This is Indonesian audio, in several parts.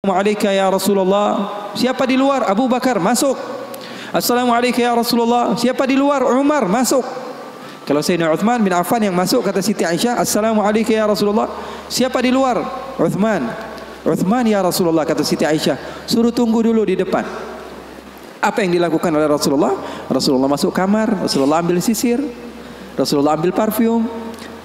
Assalamualaikum ya Rasulullah. Siapa di luar? Abu Bakar, masuk. Assalamualaikum ya Rasulullah. Siapa di luar? Umar, masuk. Kalau Sayyidina Uthman bin Affan yang masuk, kata Siti Aisyah, Assalamualaikum ya Rasulullah. Siapa di luar? Uthman. Uthman ya Rasulullah, kata Siti Aisyah, suruh tunggu dulu di depan. Apa yang dilakukan oleh Rasulullah? Rasulullah masuk kamar, Rasulullah ambil sisir, Rasulullah ambil parfum,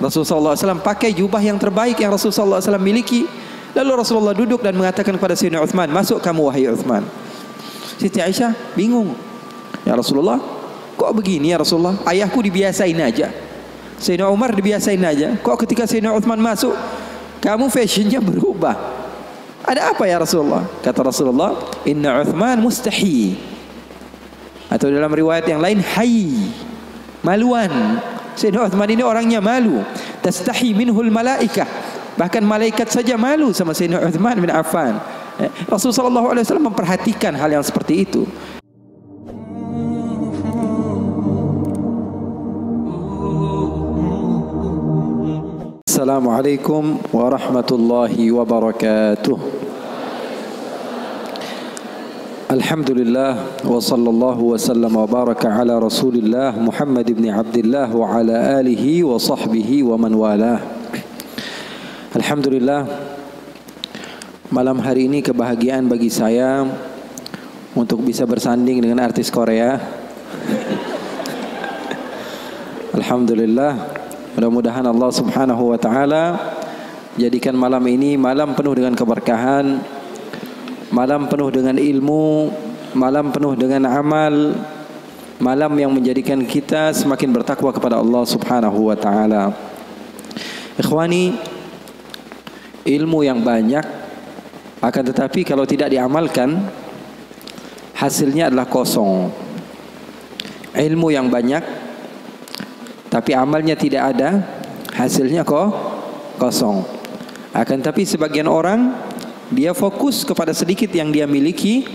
Rasulullah SAW pakai jubah yang terbaik yang Rasulullah SAW miliki. Lalu Rasulullah duduk dan mengatakan kepada Sayyidina Uthman, masuk kamu wahai Uthman. Siti Aisyah bingung, ya Rasulullah, kok begini ya Rasulullah? Ayahku dibiasain aja, Sayyidina Umar dibiasain aja, kok ketika Sayyidina Uthman masuk kamu fashionnya berubah? Ada apa ya Rasulullah? Kata Rasulullah, inna Uthman mustahi. Atau dalam riwayat yang lain, hayy, maluan. Sayyidina Uthman ini orangnya malu. Tastahi minhul malaikah. Bahkan malaikat saja malu sama Sayyidina Uthman bin Affan. Rasulullah SAW memperhatikan hal yang seperti itu. Assalamualaikum warahmatullahi wabarakatuh. Alhamdulillah wa sallallahu wa sallam wa baraka ala Rasulillah Muhammad ibn Abdullah wa ala alihi wa sahbihi wa man walah. Alhamdulillah, malam hari ini kebahagiaan bagi saya untuk bisa bersanding dengan artis Korea. Alhamdulillah, mudah-mudahan Allah Subhanahu wa taala jadikan malam ini malam penuh dengan keberkahan, malam penuh dengan ilmu, malam penuh dengan amal, malam yang menjadikan kita semakin bertakwa kepada Allah Subhanahu wa taala. Ikhwani, ilmu yang banyak akan tetapi kalau tidak diamalkan hasilnya adalah kosong. Ilmu yang banyak tapi amalnya tidak ada, hasilnya kosong. Akan tapi sebagian orang dia fokus kepada sedikit yang dia miliki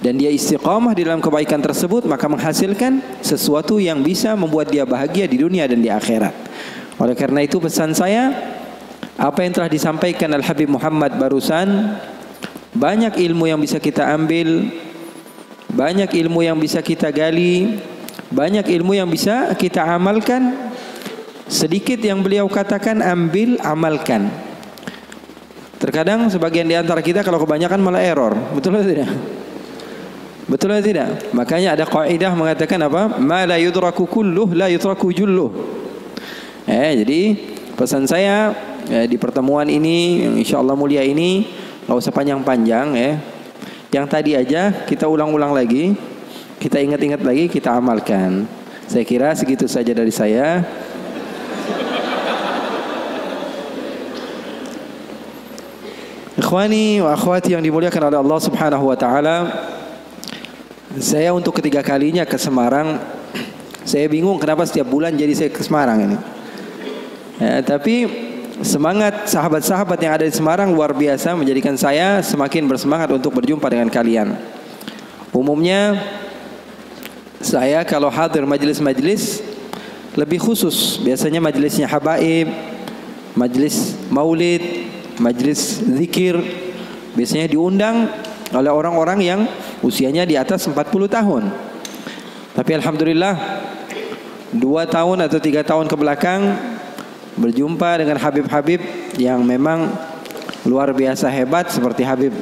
dan dia istiqamah di dalam kebaikan tersebut, maka menghasilkan sesuatu yang bisa membuat dia bahagia di dunia dan di akhirat. Oleh karena itu pesan saya, apa yang telah disampaikan Al-Habib Muhammad barusan, banyak ilmu yang bisa kita ambil, banyak ilmu yang bisa kita gali, banyak ilmu yang bisa kita amalkan. Sedikit yang beliau katakan ambil, amalkan. Terkadang sebagian di antara kita kalau kebanyakan malah error. Betul atau tidak? Betul atau tidak? Makanya ada kaidah mengatakan apa? Ma la yudraku kulluh la yutraku julluh. Jadi pesan saya di pertemuan ini, insyaallah mulia ini, nggak usah panjang-panjang ya. Yang tadi aja kita ulang-ulang lagi, kita ingat-ingat lagi, kita amalkan. Saya kira segitu saja dari saya. Ikhwani wa akhwati yang dimuliakan oleh Allah Subhanahu wa taala, saya untuk ketiga kalinya ke Semarang. Saya bingung kenapa setiap bulan jadi saya ke Semarang ini. Tapi semangat sahabat-sahabat yang ada di Semarang luar biasa, menjadikan saya semakin bersemangat untuk berjumpa dengan kalian. Umumnya saya kalau hadir majelis-majelis lebih khusus, biasanya majelisnya habaib, majelis maulid, majelis zikir, biasanya diundang oleh orang-orang yang usianya di atas 40 tahun. Tapi alhamdulillah 2 tahun atau 3 tahun ke belakang berjumpa dengan Habib-Habib yang memang luar biasa hebat, seperti Habib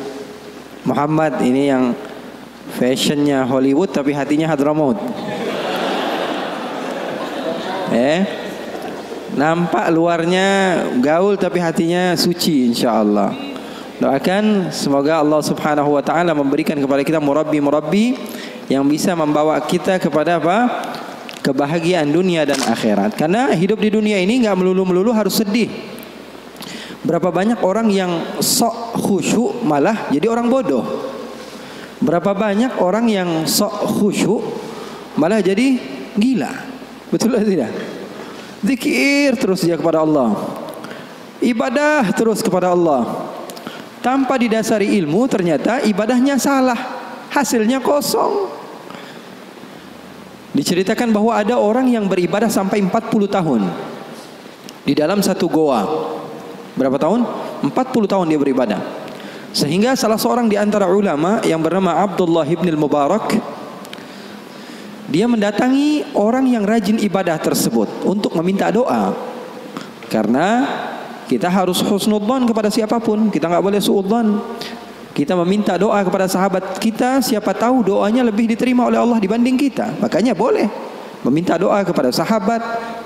Muhammad ini yang fashionnya Hollywood tapi hatinya Hadramaut. Nampak luarnya gaul tapi hatinya suci, insyaallah. Doakan semoga Allah Subhanahu wa taala memberikan kepada kita murabbi-murabbi yang bisa membawa kita kepada apa? Kebahagiaan dunia dan akhirat. Karena hidup di dunia ini enggak melulu-melulu harus sedih. Berapa banyak orang yang sok khusyuk malah jadi orang bodoh. Berapa banyak orang yang sok khusyuk malah jadi gila. Betul atau tidak? Zikir terus dia kepada Allah, ibadah terus kepada Allah, tanpa didasari ilmu, ternyata ibadahnya salah, hasilnya kosong. Diceritakan bahwa ada orang yang beribadah sampai 40 tahun di dalam satu goa. Berapa tahun? 40 tahun dia beribadah. Sehingga salah seorang di antara ulama yang bernama Abdullah ibn al-Mubarak, dia mendatangi orang yang rajin ibadah tersebut untuk meminta doa. Karena kita harus husnudzon kepada siapapun, kita nggak boleh suudzon. Kita meminta doa kepada sahabat kita, siapa tahu doanya lebih diterima oleh Allah dibanding kita. Makanya boleh meminta doa kepada sahabat,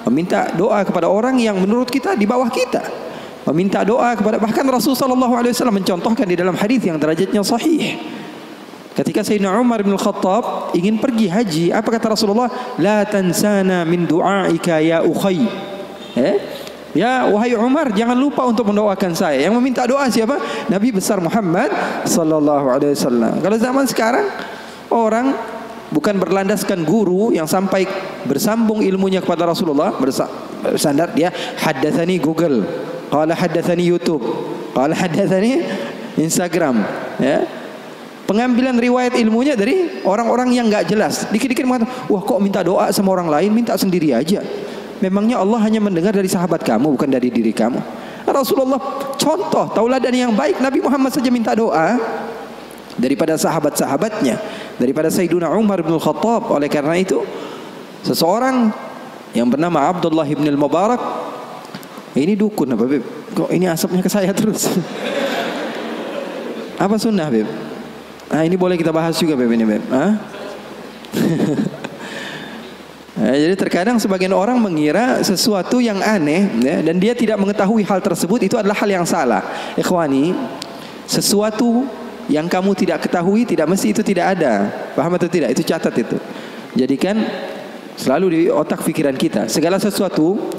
meminta doa kepada orang yang menurut kita di bawah kita. Meminta doa kepada, bahkan Rasulullah SAW mencontohkan di dalam hadis yang derajatnya sahih. Ketika Sayyidina Umar bin Khattab ingin pergi haji, apa kata Rasulullah? La tansana min du'aika ya ukhay. Ya wahai Umar, jangan lupa untuk mendoakan saya. Yang meminta doa siapa? Nabi besar Muhammad sallallahu alaihi wasallam. Kalau zaman sekarang orang bukan berlandaskan guru yang sampai bersambung ilmunya kepada Rasulullah, bersandar dia haddatsani Google, qala haddatsani YouTube, qala haddatsani Instagram, ya. Pengambilan riwayat ilmunya dari orang-orang yang enggak jelas. Dikit-dikit mengatakan, "Wah, kok minta doa sama orang lain, minta sendiri aja. Memangnya Allah hanya mendengar dari sahabat kamu, bukan dari diri kamu?" Rasulullah contoh tauladan yang baik, Nabi Muhammad saja minta doa daripada sahabat-sahabatnya, daripada Sayyidina Umar bin Khattab. Oleh karena itu, seseorang yang bernama Abdullah ibn al-Mubarak, ini dukun apa, Beb? Kok ini asapnya ke saya terus? Apa sunnah, Beb? Nah, ini boleh kita bahas juga, Beb, ini, Beb. Jadi terkadang sebagian orang mengira sesuatu yang aneh, ya, dan dia tidak mengetahui hal tersebut, itu adalah hal yang salah. Ikhwani, sesuatu yang kamu tidak ketahui tidak mesti itu tidak ada. Paham atau tidak? Itu catat itu. Jadikan selalu di otak pikiran kita, segala sesuatu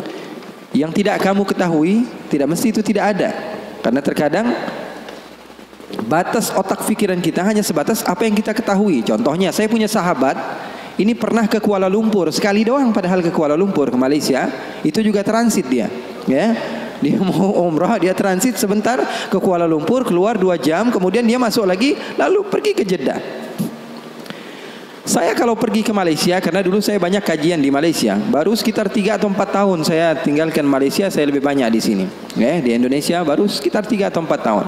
yang tidak kamu ketahui tidak mesti itu tidak ada. Karena terkadang batas otak pikiran kita hanya sebatas apa yang kita ketahui. Contohnya, saya punya sahabat ini pernah ke Kuala Lumpur sekali doang, padahal ke Kuala Lumpur, ke Malaysia, itu juga transit dia, ya. Dia mau umrah, dia transit sebentar ke Kuala Lumpur, keluar 2 jam, kemudian dia masuk lagi, lalu pergi ke Jeddah. Saya kalau pergi ke Malaysia, karena dulu saya banyak kajian di Malaysia, baru sekitar 3 atau 4 tahun saya tinggalkan Malaysia, saya lebih banyak di sini. Ya, di Indonesia baru sekitar 3 atau 4 tahun.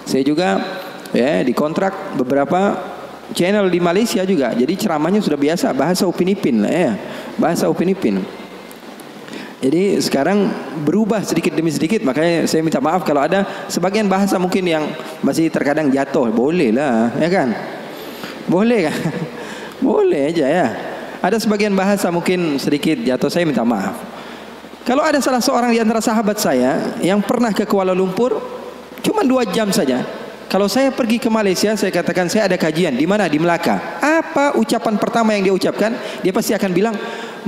Saya juga ya dikontrak beberapa channel di Malaysia juga. Jadi ceramahnya sudah biasa bahasa Upin Ipin lah, ya. Bahasa Upin Ipin. Jadi sekarang berubah sedikit demi sedikit, makanya saya minta maaf kalau ada sebagian bahasa mungkin yang masih terkadang jatuh. Boleh lah, ya kan? Boleh kan? Boleh aja ya. Ada sebagian bahasa mungkin sedikit jatuh, saya minta maaf. Kalau ada salah seorang di antara sahabat saya yang pernah ke Kuala Lumpur, cuma 2 jam saja. Kalau saya pergi ke Malaysia, saya katakan saya ada kajian. Di mana? Di Melaka. Apa ucapan pertama yang dia ucapkan? Dia pasti akan bilang,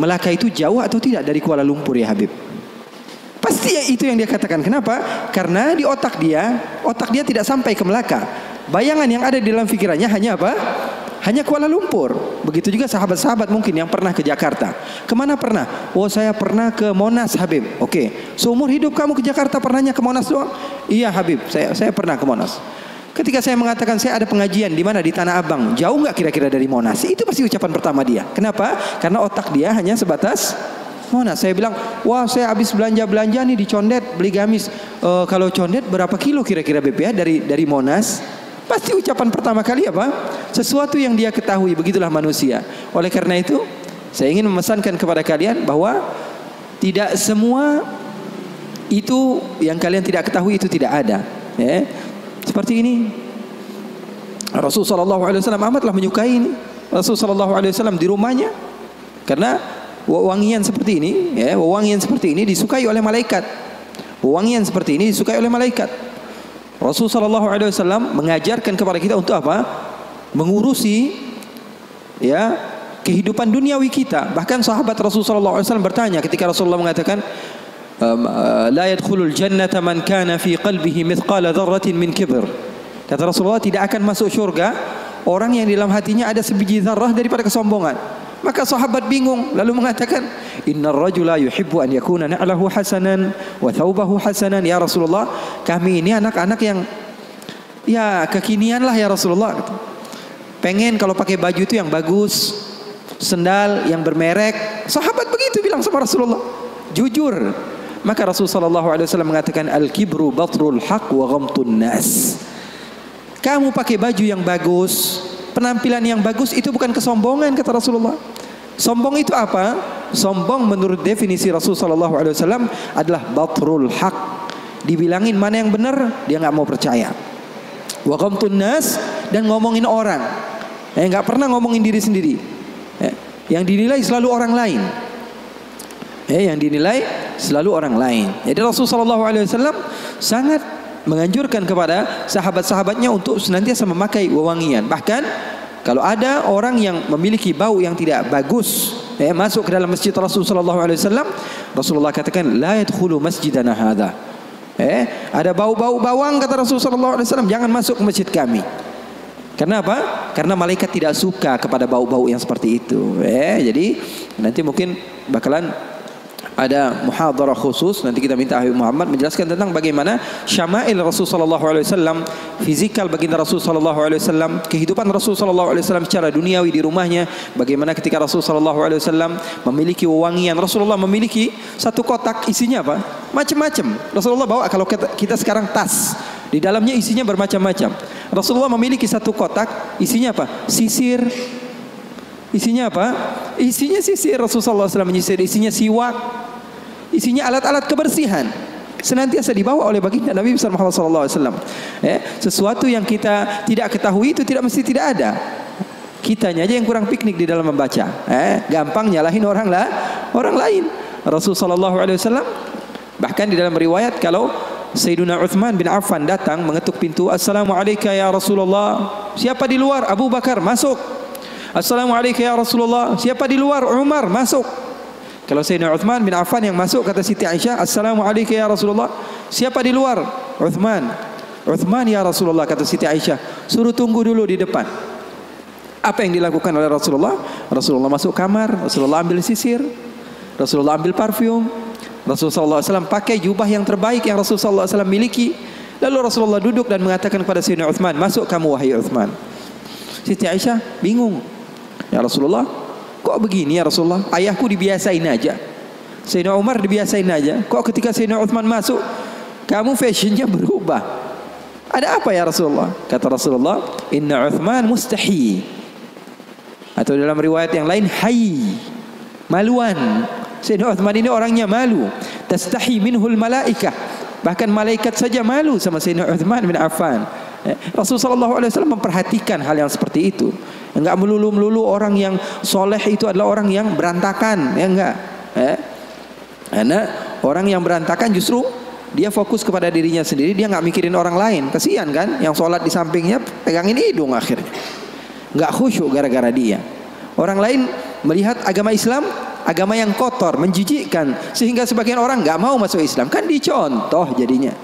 Melaka itu jauh atau tidak dari Kuala Lumpur ya Habib? Pasti itu yang dia katakan. Kenapa? Karena di otak dia tidak sampai ke Melaka. Bayangan yang ada di dalam pikirannya hanya apa? Hanya Kuala Lumpur. Begitu juga sahabat-sahabat mungkin yang pernah ke Jakarta. Kemana pernah? Oh, saya pernah ke Monas, Habib. Oke. Seumur hidup kamu ke Jakarta pernahnya ke Monas doang? Iya, Habib. Saya pernah ke Monas. Ketika saya mengatakan saya ada pengajian di mana? Di Tanah Abang. Jauh nggak kira-kira dari Monas? Itu pasti ucapan pertama dia. Kenapa? Karena otak dia hanya sebatas Monas. Saya bilang, wah saya habis belanja nih di Condet, beli gamis. Kalau Condet berapa kilo kira-kira BPA dari Monas? Pasti ucapan pertama kali apa? Sesuatu yang dia ketahui. Begitulah manusia. Oleh karena itu, saya ingin memesankan kepada kalian bahwa tidak semua itu yang kalian tidak ketahui itu tidak ada. Ya. Seperti ini, Rasulullah SAW amatlah menyukai ini. Rasulullah SAW di rumahnya, karena wewangian seperti ini, ya, wewangian seperti ini disukai oleh malaikat. Wewangian seperti ini disukai oleh malaikat. Rasulullah SAW mengajarkan kepada kita untuk apa? Mengurusi ya kehidupan duniawi kita. Bahkan sahabat Rasulullah SAW bertanya ketika Rasulullah mengatakan, la yadkhulul jannata man kana fi qalbihi mithqala dzarratin min kibr. Kata Rasulullah, tidak akan masuk syurga orang yang di dalam hatinya ada sebiji zarrah daripada kesombongan. Maka sahabat bingung lalu mengatakan, innar rajula yuhibbu an yakuna na'lahu hasanan wa thawbahu hasanan. Ya Rasulullah, kami ini anak-anak yang ya kekinian lah ya Rasulullah. Pengen kalau pakai baju itu yang bagus, sendal yang bermerek. Sahabat begitu bilang sama Rasulullah. Jujur. Maka Rasulullah SAW mengatakan, al-kibru batrul haq wa ghamtun nas. kamu pakai baju yang bagus, penampilan yang bagus itu bukan kesombongan kata Rasulullah. Sombong itu apa? Sombong menurut definisi Rasulullah SAW adalah batrul haq. Dibilangin mana yang benar, dia nggak mau percaya. Wa qamtun nas, dan ngomongin orang. Nggak pernah ngomongin diri sendiri. Yang dinilai selalu orang lain. Yang dinilai selalu orang lain. Jadi Rasulullah SAW sangat menganjurkan kepada sahabat-sahabatnya untuk senantiasa memakai wewangian. Bahkan kalau ada orang yang memiliki bau yang tidak bagus masuk ke dalam masjid Rasulullah SAW, Rasulullah katakan la yadkhulu masjidana hadza. Ada bau-bau bawang kata Rasulullah SAW, jangan masuk ke masjid kami. Karena apa? Karena malaikat tidak suka kepada bau-bau yang seperti itu. Jadi nanti mungkin bakalan ada muhadarah khusus, nanti kita minta Habib Muhammad menjelaskan tentang bagaimana syama'il Rasul sallallahu alaihi wasallam, fizikal baginda Rasul sallallahu alaihi wasallam, kehidupan Rasul sallallahu alaihi wasallam secara duniawi di rumahnya, bagaimana ketika Rasul sallallahu alaihi wasallam memiliki wewangian. Rasulullah memiliki satu kotak, isinya apa? Macam-macam. Rasulullah bawa, kalau kita sekarang tas, di dalamnya isinya bermacam-macam. Rasulullah memiliki satu kotak, isinya apa? Sisir. Isinya apa? Isinya sisir. Rasulullah SAW menyisir. Isinya siwak. Isinya alat-alat kebersihan. Senantiasa dibawa oleh baginda Nabi Muhammad SAW. Sesuatu yang kita tidak ketahui itu tidak mesti tidak ada. Kitanya aja yang kurang piknik di dalam membaca. Gampang nyalahin orang lain. Rasulullah SAW bahkan di dalam riwayat, kalau Sayyiduna Uthman bin Affan datang mengetuk pintu, Assalamualaikum ya Rasulullah. Siapa di luar? Abu Bakar, masuk. Assalamualaikum ya Rasulullah. Siapa di luar? Umar, masuk. Kalau Sayyidina Uthman bin Affan yang masuk, kata Siti Aisyah, Assalamualaikum ya Rasulullah. Siapa di luar? Uthman. Uthman ya Rasulullah, kata Siti Aisyah. Suruh tunggu dulu di depan. Apa yang dilakukan oleh Rasulullah? Rasulullah masuk kamar, Rasulullah ambil sisir, Rasulullah ambil parfum, Rasulullah SAW pakai jubah yang terbaik yang Rasulullah SAW miliki. Lalu Rasulullah duduk dan mengatakan kepada Sayyidina Uthman, masuk kamu wahai Uthman. Siti Aisyah bingung. Ya Rasulullah, kok begini ya Rasulullah? Ayahku dibiasain aja, Sayyidina Umar dibiasain aja. Kok ketika Sayyidina Uthman masuk, kamu fashionnya berubah? Ada apa ya Rasulullah? Kata Rasulullah, Inna Uthman mustahi. Atau dalam riwayat yang lain, hayy, maluan. Sayyidina Uthman ini orangnya malu. Tastahi minhul malaikah. Bahkan malaikat saja malu sama Sayyidina Uthman bin Affan. Rasulullah SAW memperhatikan hal yang seperti itu. Enggak melulu orang yang soleh itu adalah orang yang berantakan, ya enggak. Karena orang yang berantakan justru dia fokus kepada dirinya sendiri, dia enggak mikirin orang lain. Kasihan kan, yang sholat di sampingnya pegangin hidung akhirnya. Enggak khusyuk gara-gara dia. Orang lain melihat agama Islam, agama yang kotor, menjijikkan, sehingga sebagian orang enggak mau masuk Islam. Kan dicontoh jadinya.